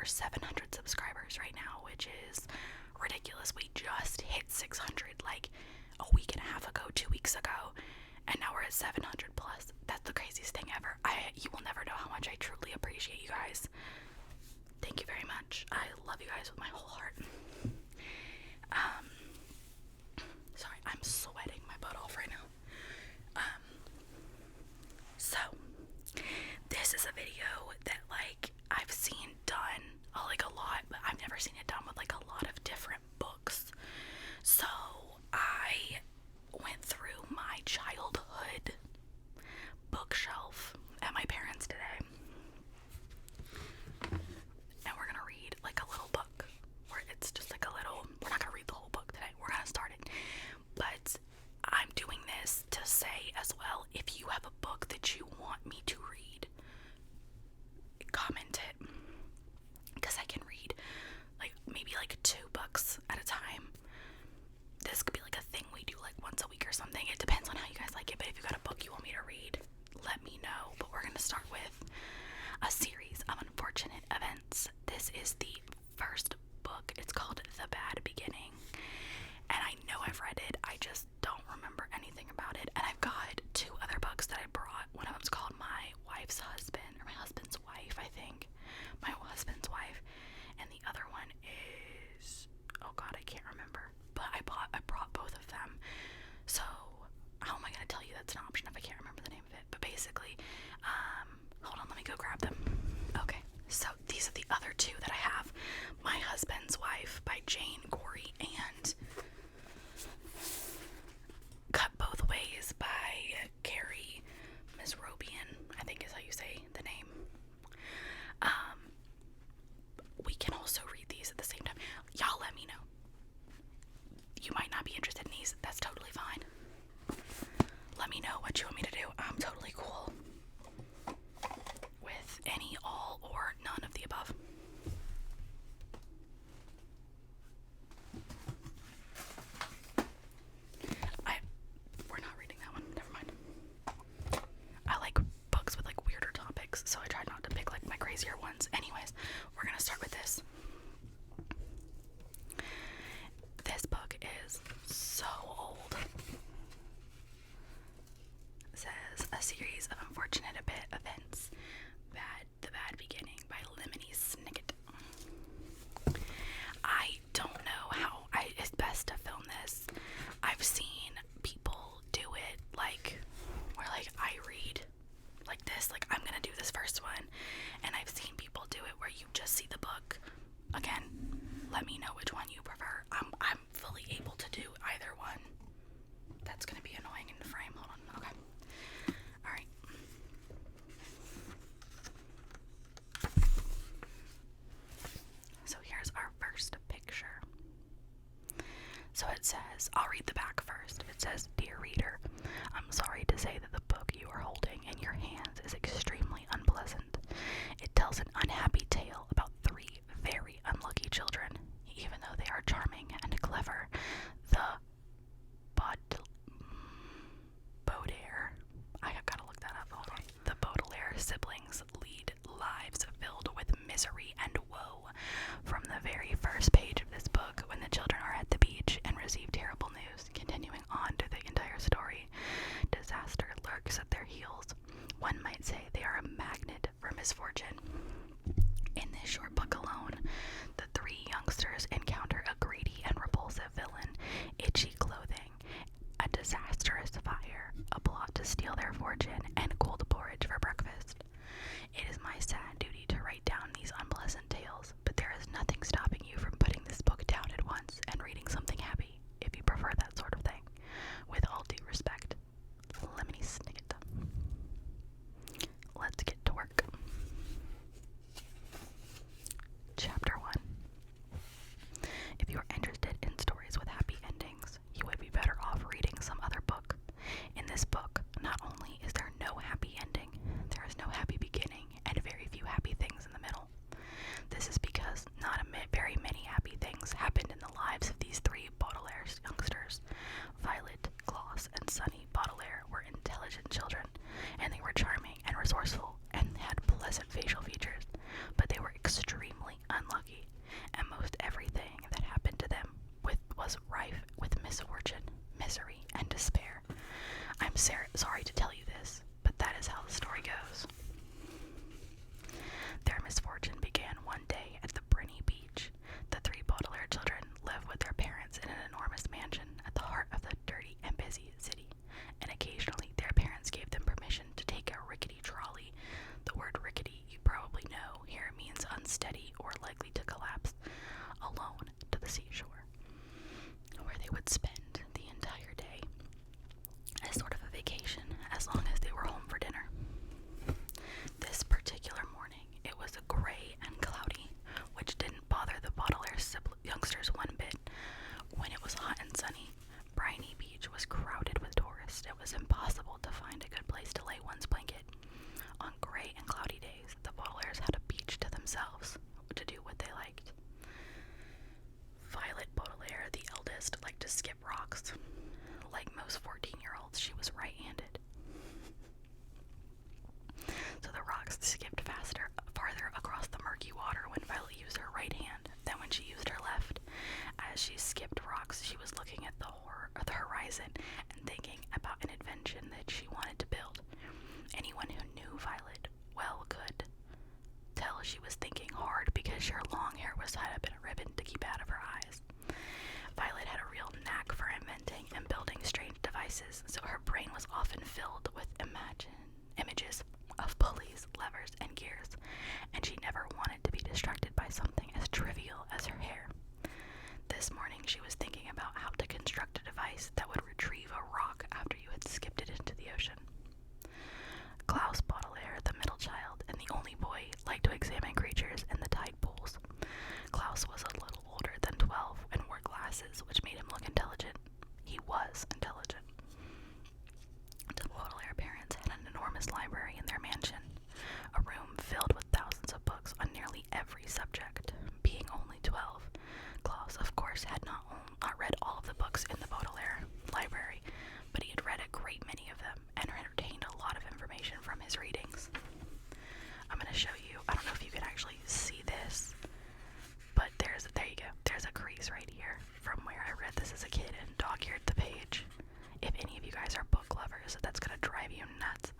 over 700 subscribers right now, which is ridiculous. We just hit 600 like a week and a half ago, 2 weeks ago, and now we're at 700 plus. That's the craziest thing ever. You will never know how much I truly appreciate you guys. Thank you very much. I love you guys with my whole heart. Sorry, I'm sweating my butt off right now. So this is a video that like I've seen done like a lot, but I've never seen it done with like a lot of different books. So I went through my childhood bookshelf at my parents' today, and we're gonna read like a little book where it's just like a little, we're not gonna read the whole book today, we're gonna start it, but I'm doing this to say as well, if you have a book that you want me to read, comment it, because I can read like maybe like 2 books at a time. This could be like a thing we do like once a week or something. It depends on how you guys like it, but if you got a book you want me to read, let me know. But we're gonna start with a series of unfortunate events. This is the first book. It's called The Bad Beginning, and I know I've read it, I just don't remember anything about it. And I've got 2 other books that I brought. One of them's called My Wife's Husband, or My Husband's Wife, I think. My Husband's Wife. And the other one is, oh god, I can't remember. But I brought both of them. So how am I gonna tell you that's an option if I can't remember the name of it? But basically, hold on, let me go grab them. Okay, so these are the other 2 that I have. My Husband's Wife by Jane Gorey and Cut Both Ways by Carrie Misrobian, I think is how you say the name. We can also read these at the same time. Y'all let me know. You might not be interested in these. That's totally fine. Let me know what you want me to do. I'm totally cool with any, all, or none of the above. We're not reading that one. Never mind. I like books with like weirder topics, so I tried not to pick like my crazier ones. Anyways, we're gonna start with this. This book is so old. It says A Series of Unfortunate Events. The Bad Beginning by Lemony Snicket. I don't know how it's best to film this. I've seen people do it like where like I read like this, like I'm gonna do this first one, and I've seen people do it where you just see the book. Again, let me know which one you prefer. I'm fully able to do either one. That's gonna be annoying in the frame. Hold on. Okay. Alright. So here's our first picture. So it says, I'll read the back first. It says, Dear reader, I'm sorry to say that the book you are holding in your hands is extremely unpleasant. It tells an unhappy tale about 3 very unlucky children. Even though they are charming and clever, the Baudelaire siblings lead lives filled with misery and woe. From the very first page of this book, when the children are at the beach and receive terrible news, continuing on to the entire story, disaster lurks at their heels. One might say they are a magnet for misfortune. In this short book alone, the 3 youngsters encounter a greedy and repulsive villain, itchy clothing, a disastrous fire, a plot to steal their fortune, and cold porridge for breakfast. It is my sad duty to write down these unpleasant tales, but there is nothing stopping you from putting this book down at once and reading something happy, if you prefer that sort of thing. With all due respect, Lemony Snicket. Let's get to work. Chapter 1. If you are interested in stories with happy endings, you would be better off reading some other book. In this book, not only is there no happy ending, there is no happy beginning and very few happy things in the middle. This is because not very many happy things happened in the lives of these 3 Baudelaire youngsters. Violet, Gloss, and Sunny Baudelaire were intelligent children, and they were charming and resourceful and had pleasant facial features, but they were extremely I'm sorry to tell you this, but that is how the story goes. Their misfortune began one day at the Brittany Beach. The three Baudelaire children lived with their parents in an enormous mansion at the heart of the dirty and busy city, and occasionally their parents gave them permission to take a rickety trolley. The word rickety, you probably know, here means unsteady or likely to collapse, alone to the seashore, where they would spend the entire day as sort of a vacation, as long as they were home for dinner. This particular morning, it was gray and cloudy, which didn't bother the Baudelaire youngsters one bit. When it was hot and sunny, Brittany Beach was crowded with tourists. It was impossible to find a good place to lay one's blanket. On gray and cloudy days, the Baudelaires had a beach to themselves, to do what they liked. Violet Baudelaire, the eldest, liked to skip rocks. Like most 14-year-olds, she was right-handed. So the rocks skipped farther across the murky water when Violet used her right hand than when she used her left. As she skipped rocks, she was looking at the horizon and thinking about an invention that she wanted to build. Anyone who knew Violet well could tell she was thinking hard because her long hair was tied up in a ribbon to keep out of her eyes. Violet had a real knack for inventing and building strange devices, so her brain was often filled with images of pulleys, levers, and gears, and she never wanted to be distracted by something as trivial as her hair. This morning she was thinking about how to construct a device that would retrieve a rock after you had skipped it into the ocean. Klaus Baudelaire, the middle child and the only boy, liked to examine creatures in the tide pools. Klaus was a little older than 12 and wore glasses, which made him look intelligent. He was intelligent. The Baudelaire parents had an enormous library in their mansion, a room filled with thousands of books on nearly every subject. Being only 12, Klaus, of course, had not read all of the books in the Baudelaire library, but he had read a great many of them and retained a lot of information from his readings. I'm going to show you, I don't know if you can actually see this, but there you go. There's a crease right here from where I read this as a kid and dog-eared the page. If any of you guys are book lovers, that's going to drive you nuts.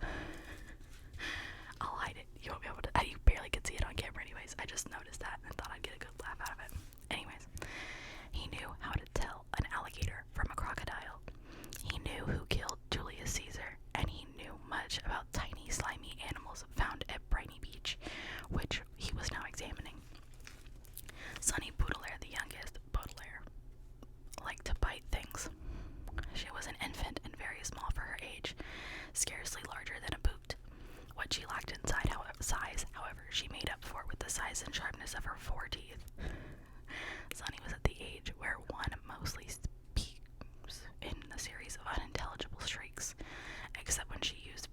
I'll hide it. You won't be able to, you barely could see it on camera anyways. I just noticed that and thought I'd get a good laugh out of it. Anyways, he knew how to tell an alligator from a crocodile. He knew who killed Julius Caesar, and he knew much about tiny, slimy animals found at Brittany Beach, which he was now examining. Sunny Baudelaire, the youngest Baudelaire, liked to bite things. She was an infant and very small for her age, scarcely larger than a boot. What she lacked in size, however, she made up for with the size and sharpness of her 4 teeth. Sunny was at the age where one mostly speaks in a series of unintelligible shrieks, except when she used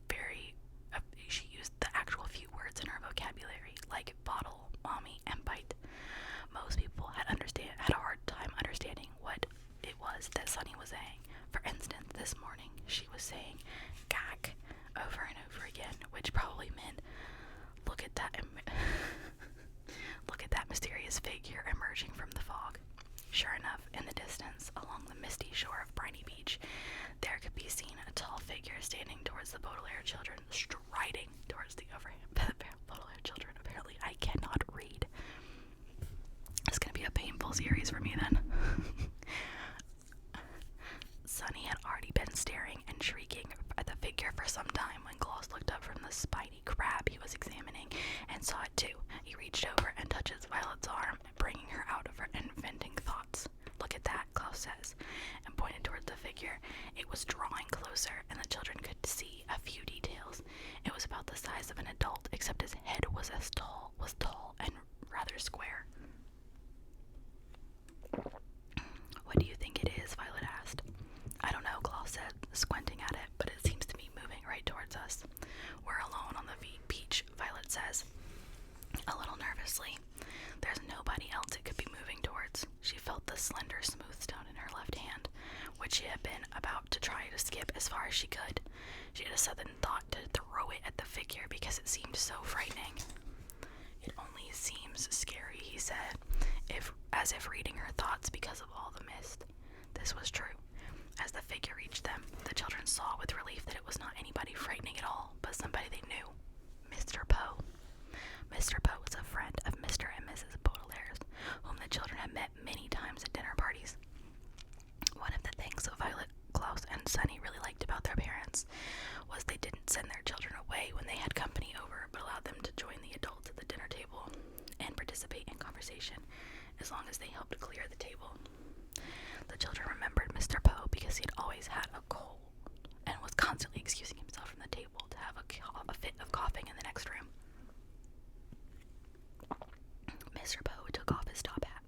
the actual few words in her vocabulary, like bottle, mommy, and bite. Most people had a hard time understanding what it was that Sunny was saying. For instance, this morning she was saying "gag" over and over again, which probably meant look at that mysterious figure emerging from the fog. Sure enough, in the distance, along the misty shore of Brittany Beach, there could be seen a tall figure standing towards the Baudelaire children, striding towards the Baudelaire children. Apparently, I cannot read. It's gonna be a painful series for me then. Sunny had already been staring and shrieking at the figure for some time when Klaus looked up from the spiny crab he was examining and saw it too. He reached over and touches Violet's arm, bringing her out of her inventing thoughts. "Look at that," Klaus says, and pointed towards the figure. It was drawing closer, and the children could see a few details. It was about the size of an adult, except his head was tall and rather square. "What do you think it is?" Violet asked. "I don't know," Klaus said, squinting at it, "but it seems to be moving right towards us." "We're alone on the beach," Violet says, a little nervously. "There's nobody else it could be moving towards." She felt the slender, smooth stone in her left hand, which she had been about to try to skip as far as she could. She had a sudden thought to throw it at the figure because it seemed so frightening. "It only seems scary," he said, as if reading her thoughts because of all the mist. This was true. As the figure reached them, the children saw with relief that parents was they didn't send their children away when they had company over, but allowed them to join the adults at the dinner table and participate in conversation as long as they helped clear the table. The children remembered Mr. Poe because he had always had a cold and was constantly excusing himself from the table to have a fit of coughing in the next room. Mr. Poe took off his top hat,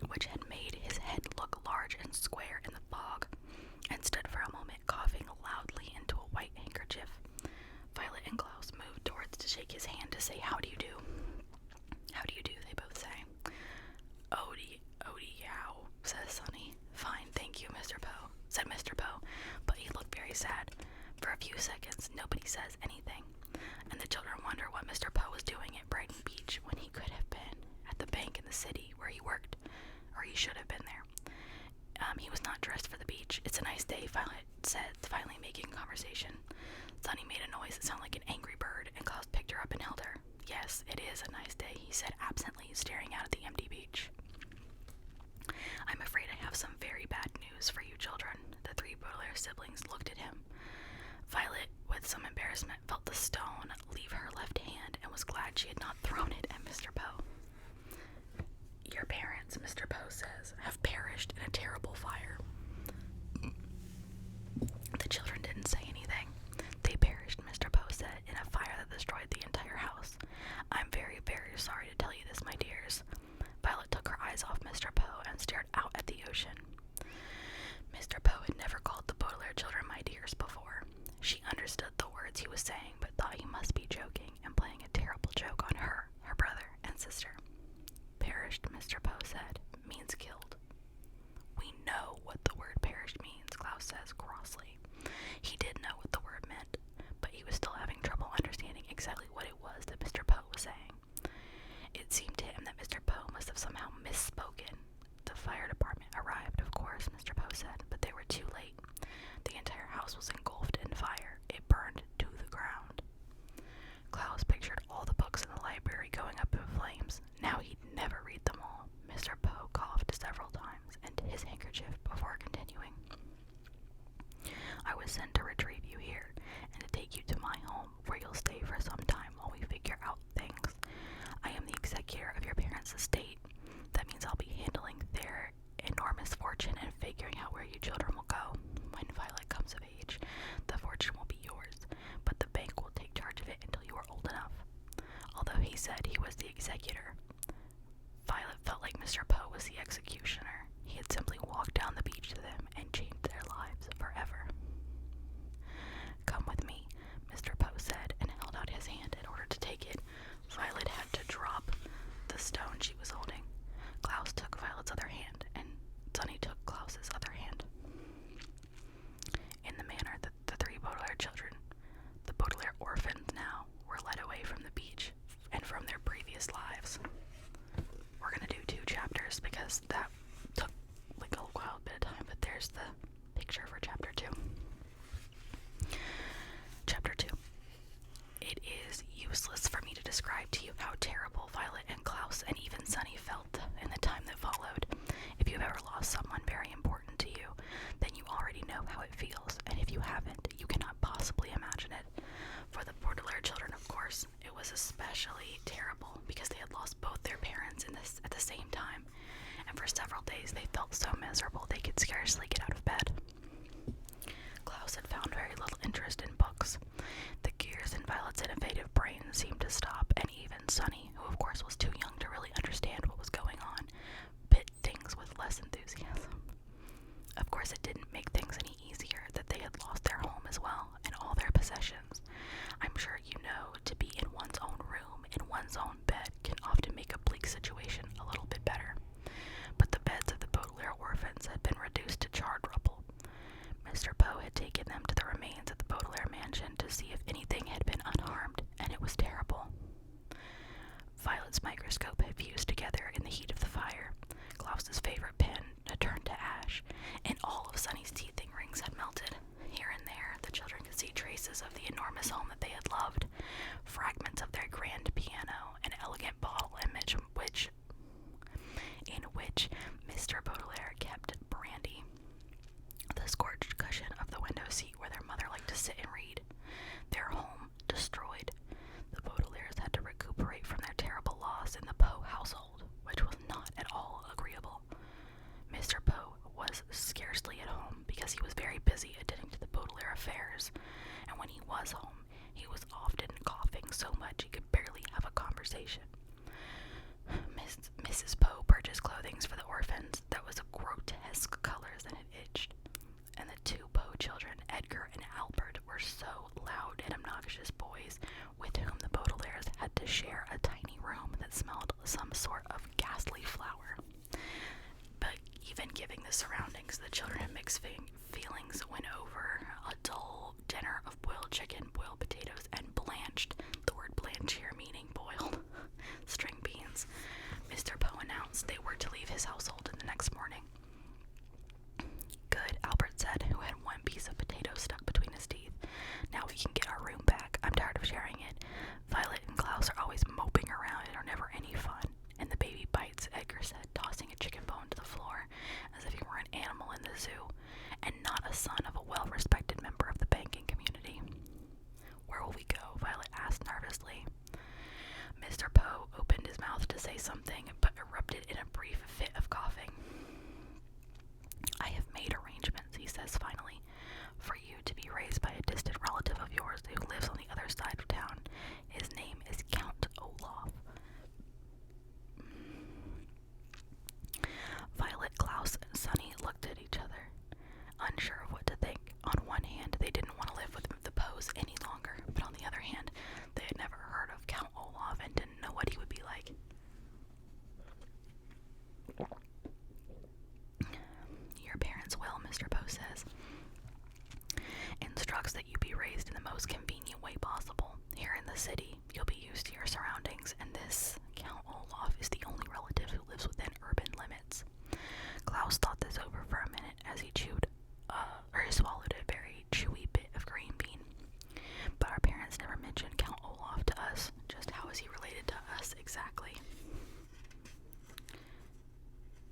which had made his head look large and square in the fog, and stood for a moment coughing loudly into a white handkerchief. Violet and Klaus moved towards to shake his hand to say, "How do you do?" "How do you do?" they both say. Odie yow, says Sunny. "Fine, thank you, Mr. Poe," said Mr. Poe, but he looked very sad. For a few seconds, nobody says anything, and the children wonder what Mr. Poe was doing at Brighton Beach when he could have been at the bank in the city where he worked, or he should have been there. He was not dressed for the beach. "It's a nice day," Violet said, finally making conversation. Sunny made a noise that sounded like an angry bird, and Klaus picked her up and held her. "Yes, it is a nice day," he said absently, staring out at the empty beach. "I'm afraid I have some very bad news for you children." The three Baudelaire siblings looked at him. Violet, with some embarrassment, felt the stone leave her left hand and was glad she had not thrown it at Mr. Poe. "Your parents," Mr. Poe says, "have perished in a terrible fire." The children didn't say anything. "They perished," Mr. Poe said, "in a fire that destroyed the entire house. I'm very, very sorry to tell you this, my dears." Violet took her eyes off Mr. Poe and stared out at the ocean. Mr. Poe had never called the Baudelaire children my dears before. She understood the words he was saying, but thought he must be joking and playing a terrible joke on her brother, and sister. "Perished," Mr. Poe said, "means killed." "We know what the word perished means," Klaus says crossly. He did know what the word meant, but he was still having trouble understanding exactly what it was that Mr. Poe was saying. It seemed to him that Mr. Poe must have somehow misspoken. "The fire department arrived, of course," Mr. Poe said, "but they were too late. The entire house was engulfed in fire. It burned to the ground." Klaus pictured all the books in the library going up in flames. Now he'd never read them all. Mr. Poe coughed several times into his handkerchief before continuing. "I was sent to retrieve you here and to take you to my home, where you'll stay for some time while we figure out things. I am the executor of your parents' estate. That means I'll be handling their enormous fortune and figuring out where you children will go. When Violet comes of age, the fortune will be yours, but the bank will take charge of it until you are old enough." Although he said he was the executor, Violet felt like Mr. Poe was the executioner. He had simply walked down the beach to them and changed their lives forever. "Come with me," Mr. Poe said, and held out his hand in order to take it. Violet had to drop the stone she was holding. Klaus took Violet's other hand, and Sunny took Klaus's other hand. In the manner that the three Baudelaire children, the Baudelaire orphans now, were led away from the beach and from their previous lives. We're going to do 2 chapters because that took like a wild bit of time, but there's the picture for chapter 2. Chapter 2. It is useless for me to describe to you how terrible Violet and Klaus and even Sunny felt in the time that followed. If you've ever lost someone very important to you, then you already know how it feels, and if you haven't, you cannot possibly imagine it. For the Baudelaire children, of course, it was especially terrible because they had lost both their parents at the same time, and for several days they felt so miserable they could scarcely get out of bed. Klaus had found very little interest in books. The gears in Violet's innovative brain seemed to stop, and even Sunny, who of course was too young to really understand what was going on, bit things with less enthusiasm. Of course, it didn't make things any easier that they had lost their home as well, and all their possessions. I'm sure you know, to be in one's own room, in one's own bed, can often make a bleak situation a little bit better. But the beds of the Baudelaire orphans had been reduced to charred rubble. Mr. Poe had taken them to the remains at the Baudelaire mansion to see if anything had been unharmed, and it was terrible. Violet's microscope had fused together in the heat of the fire. Klaus's favorite pen had turned to ash, and all of Sunny's teething rings had melted. Here and there, the children could see traces of the enormous home that they had loved, fragments of their grand piano, an elegant bottle image in which Mr. Baudelaire kept brandy, the scorched cushion of the window seat where their mother liked to sit and read. Their home destroyed. The Baudelaires had to recuperate from their terrible loss in the Poe household, which was not at all agreeable. Mr. Poe was scarcely at home because he was very busy attending to the Baudelaire affairs, and when he was home, he was often coughing so much he could barely have a conversation. Mrs. Poe purchased clothing for the orphans that was of grotesque colors and it itched, and the two Poe children, Edgar and Albert, were so loud and obnoxious boys with whom the Baudelaires had to share a tiny room that smelled some sort of ghastly flower. But even given the surroundings, the children had mixed feelings when over a dull dinner of boiled chicken, boiled potatoes, and blanched, the word blanch here meaning boiled, string beans. Mr. Poe announced they were to leave his household the next morning. Good, Albert said, who had one piece of potato stuck between his teeth. Now we can get our room back. I'm tired of sharing it. Violet and Klaus are always moping around and are never any fun. And the baby bites, Edgar said, tossing a chicken bone to the floor, as if he were an animal in the zoo, and not a son of a well-respected member of the banking community. Where will we go? Violet asked nervously. Mr. Poe opened his mouth to say something, but erupted in a brief fit of coughing. I have made arrangements, he says finally, for you to be raised by a distant relative of yours who lives on the other side of town. His name is Count Olaf. Violet, Klaus, and Sunny looked at each other, unsure of what to think. On one hand, they didn't want to live with the Poes any longer, but on the other hand, they had never heard of Count Olaf and didn't know what he would be like. Your parents will, Mr. Poe says, instructs that you be raised in the most convenient way possible. Here in the city, you'll be used to your surroundings, and this Count Olaf is the only relative who lives within urban limits. Klaus thought this over for a minute as he swallowed a very chewy bit of green bean. But our parents never mentioned Count Olaf to us. Just how is he related to us exactly?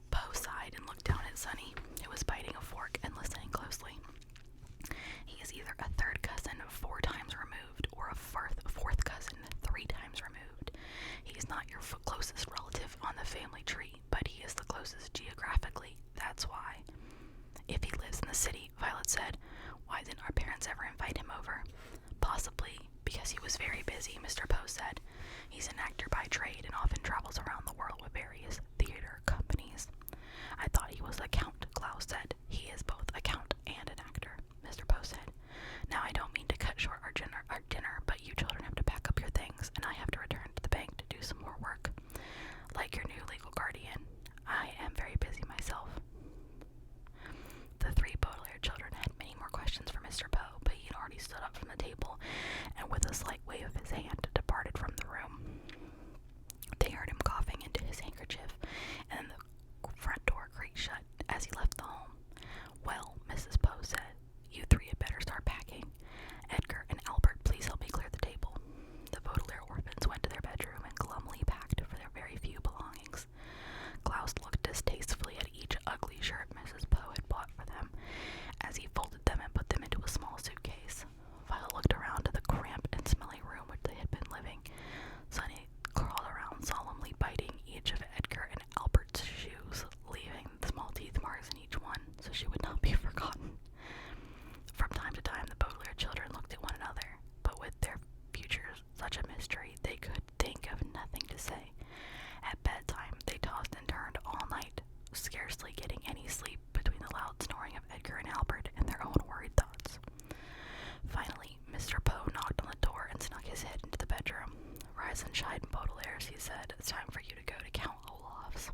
Poe sighed and looked down at Sunny, who was biting a fork and listening closely. He is either a third cousin 4 times removed or a fourth cousin 3 times removed. He is not your closest relative on the family tree, but he is the closest geographically. That's why. If he lives in the city, Violet said, why didn't our parents ever invite him over? Possibly because he was very busy, Mr. Poe said. He's an actor by trade and often travels around the world with various theater companies. I thought he was a count, Klaus said. He is both a count and an actor, Mr. Poe said. Now I don't mean to cut short our dinner, but you children have to pack up your things, and I have to return to the bank to do some more work. Like your new legal guardian, I am very busy myself. The 3 Baudelaire children had many more questions for Mr. Poe, but he had already stood up from the table, and with a slight wave of his hand, departed from the room. They heard him coughing into his handkerchief, and the front door creaked shut as he left the home. Well, Mrs. Poe said, you 3 had better start packing. Edgar and Albert, please help me clear the table. The Baudelaire orphans went to their bedroom and glumly packed for their very few belongings. Klaus looked distastefully at each ugly shirt Mrs. Poe had bought for them as he folded them and put them into a small suitcase. Violet looked around to the cramped and smelly room which they had been living. Sunny crawled around solemnly biting each of Edgar and Albert's shoes, leaving small teeth marks in each one so she would not be forgotten. From time to time, the Baudelaire children looked at one another, but with their futures such a mystery, they could think of nothing to say. At bedtime, they tossed and turned all night, scarcely getting any sleep between the loud snoring of Edgar and Albert and their own worried thoughts. Finally, Mr. Poe knocked on the door and snuck his head into the bedroom. Rise and shine, Baudelaires, he said. It's time for you to go to Count Olaf's.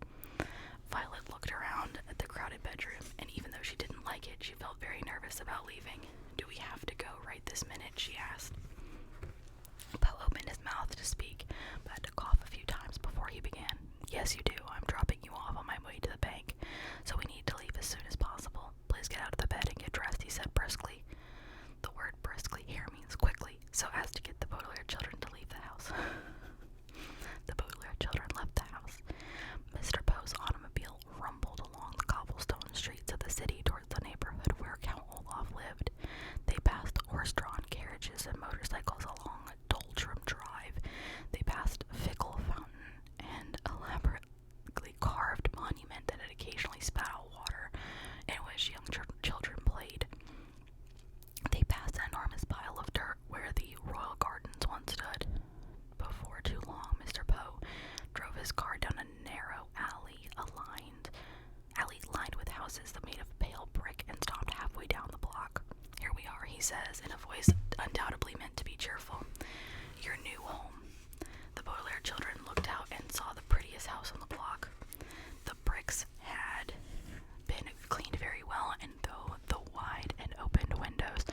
Violet looked around at the crowded bedroom, and even though she didn't like it, she felt very nervous about leaving. Do we have to go right this minute? She asked. Poe opened his mouth to speak, but had to cough a few times before he began. Yes, you do. I'm dropping you off on my way to the bank, so we need to leave as soon as possible. Please get out of the bed and get dressed, he said briskly. The word briskly here means quickly, so as to get the Baudelaire children to leave the house. The Baudelaire children left the house. Mr. Poe's automobile rumbled along the cobblestone streets of the city towards the neighborhood where Count Olaf lived. They passed horse-drawn says in a voice undoubtedly meant to be cheerful. Your new home. The Baudelaire children looked out and saw the prettiest house on the block. The bricks had been cleaned very well, and though the wide and opened windows,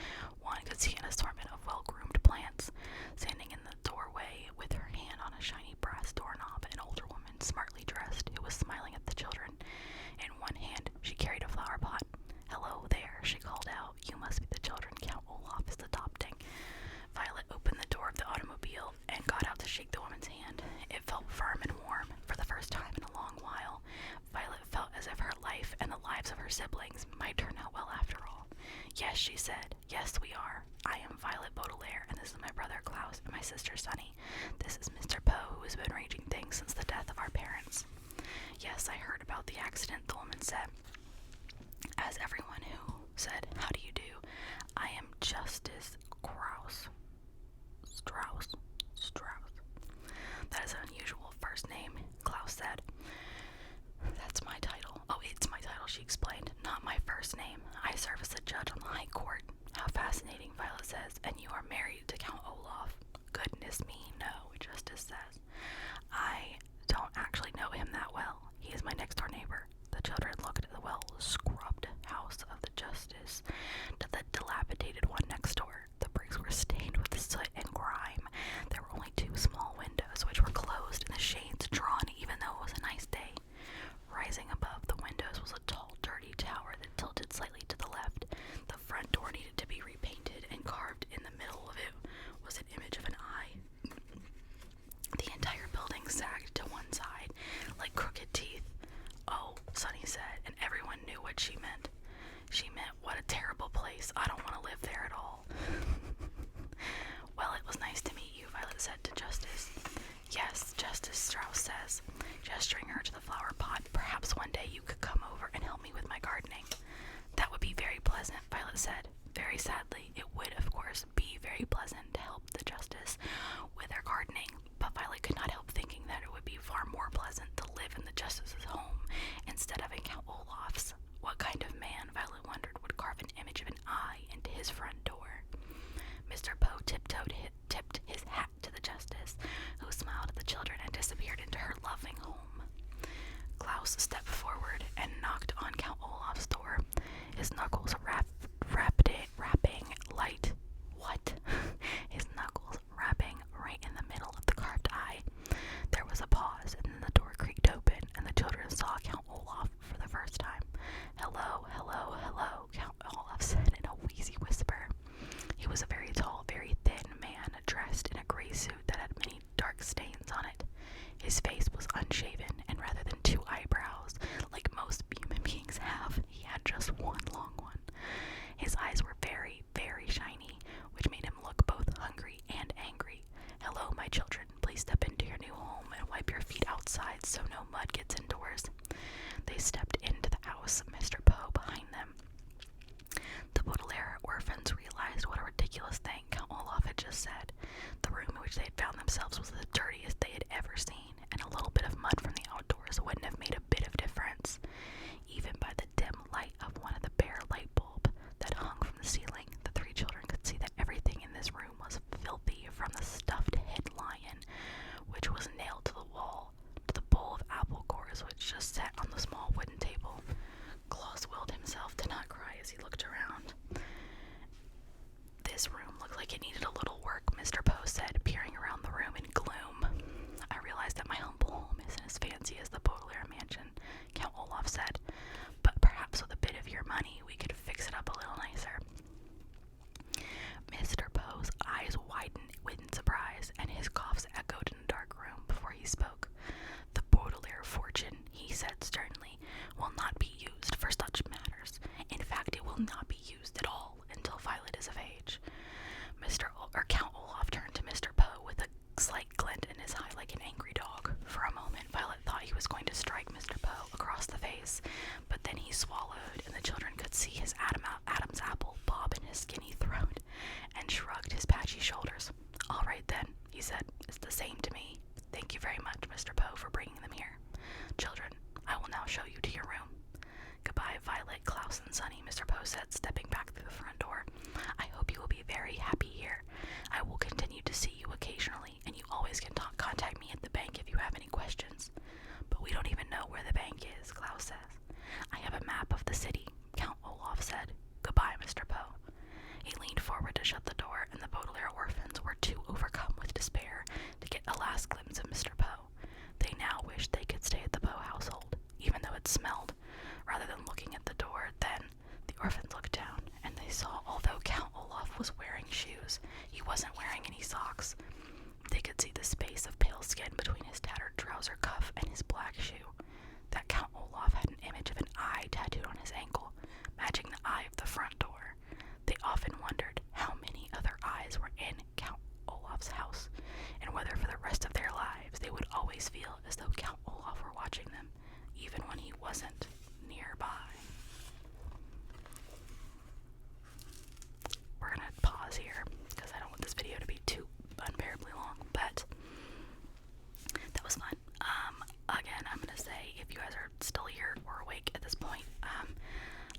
one could see an assortment of well-groomed plants. Standing in the doorway with her hand on a shiny brass doorknob, an older woman, smartly dressed, who was smiling at the children. In one hand, she carried a flower pot. "Hello there," she called out. "You must be the children Count Olaf is adopting." Violet opened the door of the automobile and got out to shake the woman's hand. It felt firm and warm. For the first time in a long while, Violet felt as if her life and the lives of her siblings might turn out well after all. "Yes," she said. "Yes, we are. I am Violet Baudelaire, and this is my brother Klaus and my sister Sunny. This is Mr. Poe, who has been arranging things since the death of our parents." "Yes, I heard about the accident," the woman said. As everyone who said, "How do you do? I am Justice Strauss. That is an unusual first name," Klaus said. "That's my title." "Oh, it's my title," she explained. "Not my first name. I serve as a judge on the High Court." "How fascinating," Violet says. "And you are married to Count Olaf?" "Goodness me, no," Justice says. "I don't actually know him that well. He is my next-door neighbor." The children looked at the well-scrubbed house of the Justice to the dilapidated one next door. The bricks were stained with soot and grime. There were only 2 small windows, which were closed and the shades drawn even though it was a nice day. Rising above the windows was a tall, dirty tower that tilted slightly to the left. The front door needed to be repainted, and carved in the middle of it was an image of an eye. The entire building sagged to one side, like crooked teeth. "Oh," Sunny said, and everyone knew what she meant. She meant, "What a terrible place. I don't want to live there at all." "Well, it was nice to meet you," Violet said to Justice. "Yes," Justice Strauss says, gesturing her to the flower pot. "Perhaps one day you could come over and help me with my gardening." "That would be very pleasant," Violet said. Very sadly, it would, of course, be very pleasant to help the Justice with her gardening, but Violet could not help thinking that it would be far more pleasant to live in the Justice's home instead of in Count Olaf's. What kind of man, Violet wondered, would carve an image of an eye into his front door? Mr. Poe tipped his hat to the Justice, who smiled at the children and disappeared into her loving home. Klaus stepped forward and knocked on Count Olaf's door, his knuckles rapping right in the middle of the carved eye. There was a pause, and then the door creaked open, and the children saw Count Olaf for the first time. "Hello, hello, hello," Count Olaf said in a wheezy whisper. He was a very tall, very thin man, dressed in a gray suit that had many dark stains on it. His face was unshaven, and rather than 2 eyebrows, like most human beings have, he had just one long one. His eyes were very, very shiny, which made him look both hungry and angry. "Hello, my children. Please step into your new home and wipe your feet outside so no mud gets indoors." They stepped into the house, Mr. Poe behind them. The Baudelaire orphans realized what a ridiculous thing Count Olaf had just said. The room in which they had found themselves was the dirtiest they had ever seen, and a little bit of mud from the outdoors wouldn't have made a bit of difference. Even by the dim light of one of the bare light bulb that hung from the ceiling, the 3 children could see that everything in this room was filthy, from the stuffed head lion, which was nailed to the wall, to the bowl of apple cores which just sat on the small wooden table. Klaus willed himself to not cry as he looked around. "This room looked like it needed a little work," Mr. Poe said, peering around the room in gloom. "I realize that my humble home isn't as fancy as the Baudelaire mansion," Count Olaf said, "but perhaps with a bit of your money we could fix it up a little nicer." Mr. Poe's eyes widened in surprise, and his coughs echoed in the dark room before he spoke. "The Baudelaire fortune," he said sternly, "will not be used for such matters. In fact, it will not be used at all until Violet is of age." Count Olaf turned to Mr. Poe with a slight glint in his eye like an angry dog. For a moment, Violet thought he was going to strike Mr. Poe across the face, but then he swallowed, and the children could see his Adam's apple bob in his skinny throat, and shrugged his patchy shoulders. "All right then," he said. "It's the same to me. Thank you very much, Mr. Poe, for bringing them here. Children, I will now show you to your room. Goodbye, Violet, Klaus, and Sunny, Mr. Poe said, stepping back through the front door. I hope you will be very happy here. I will continue to see you occasionally, and you always can contact me at the bank if you have any questions. But we don't even know where the bank is, Klaus says. I have a map of the city, Count Olaf said. Goodbye, Mr. Poe. He leaned forward to shut the door, and the Baudelaire orphans were too overcome with despair to get a last glimpse of Mr. Poe. They now wished they could stay at the Poe household, even though it smelled. Rather than looking at the door, then the orphans looked down, and they saw although Count Olaf was wearing shoes, he wasn't wearing any socks. They could see the space of pale skin between his tattered trouser cuff and his black shoe. That Count Olaf had an image of an eye tattooed on his ankle, matching the eye of the front door. They often wondered how many other eyes were in Count Olaf's house, and whether for the rest of their lives they would always feel as though Count Olaf were watching them, even when he wasn't nearby. We're gonna pause here, because I don't want this video to be too unbearably long, but that was fun. Again, I'm gonna say, if you guys are still here or awake at this point,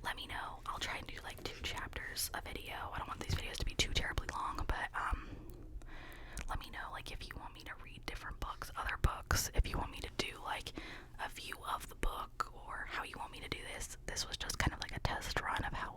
let me know. I'll try and do like 2 chapters a video. I don't want these videos to be too terribly long, but let me know like if you want me to read different books, other books, if you want me to do like a view of the book, or how you want me to do this. This was just kind of like a test run of how